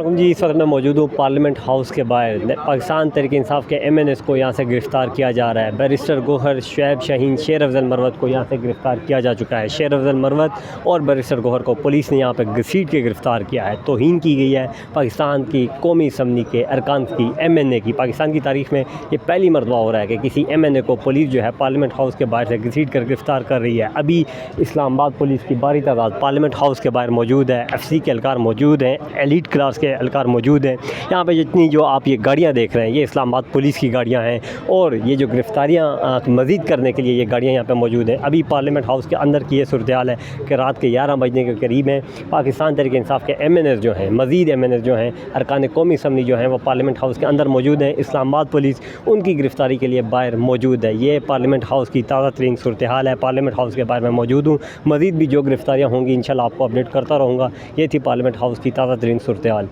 अस्सलाम जी। इस वक्त मैं मौजूद हूँ पार्लियामेंट हाउस के बाहर। पाकिस्तान तहरीक इंसाफ के MNS को यहाँ से गिरफ़्तार किया जा रहा है। बैरिस्टर गौहर, शुएब शाहीन, शेर अफजल मरवत को यहाँ से गिरफ़्तार किया जा चुका है। शेर अफजल मरवत और बैरिस्टर गौहर को पुलिस ने यहाँ पर घसीट के गिरफ़्तार किया है। तौहीन की गई है पाकिस्तान की कौमी असम्बली के अरकान की, MNA की। पाकिस्तान की तारीख़ में ये पहली मरतबा हो रहा है कि किसी MNA को पुलिस जो है पार्लियामेंट हाउस के बाहर से घसीट कर गिरफ़्तार कर रही है। अभी इस्लामाबाद पुलिस की भारी तादाद पार्लियामेंट हाउस के बाहर मौजूद है। FC के एहलकार मौजूद हैं, एलीट क्लास के एहलकार मौजूद हैं। यहाँ पे जितनी जो आप ये गाड़ियाँ देख रहे हैं, ये इस्लामाबाद पुलिस की गाड़ियाँ हैं और ये जो गिरफ़्तारियाँ मज़ीद करने के लिए ये गाड़ियाँ यहाँ पे मौजूद हैं। अभी पार्लियामेंट हाउस के अंदर की ये सूरत हाल है कि रात के 11 बजने के करीब हैं। पाकिस्तान तहरीक इंसाफ के MNS जो हैं, मज़ीद MNS जो हैं, अरकान कौमी असम्बली जो हैं, वो पार्लियामेंट हाउस के अंदर मौजूद हैं। इस्लामाबाद पुलिस उनकी गिरफ़्तारी के लिए बाहर मौजूद है। ये पार्लियामेंट हाउस की ताज़ा तरीन सूरत हाल है। पार्लियामेंट हाउस के बाहर मैं मौजूद हूँ। मज़ीद भी जो गिरफ़्तारियाँ होंगी इंशाल्लाह आपको अपडेट करता रहूँगा। ये थी पार्लियामेंट हाउस की ताज़ा तरीन सूरत हाल।